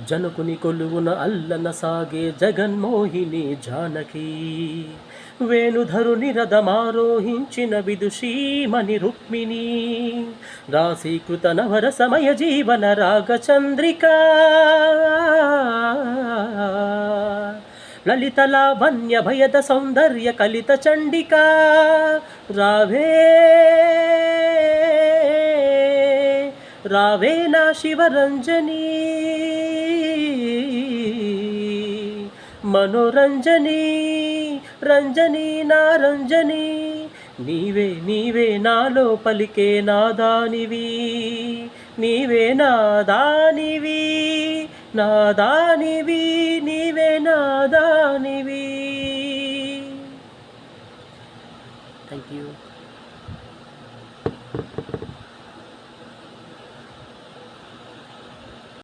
జనకుని కొలువున అల్లన సాగే జగన్మోహిని జానకి, వేణుధరుని రథమారోహించిన విదుషీమణి రుక్మిణి, రాశీకృత నవర సమయ జీవన రాగచంద్రిక, లలిత లావణ్య భయద సౌందర్య కలిత చండికా, రావే రావే నా శివరంజని, మనోరంజని రంజని నా రంజని, నీవే నీవే నాలో పలికే నాదానివి, నీవే నాదానివి నాదానివి, నీవే నాదానివి.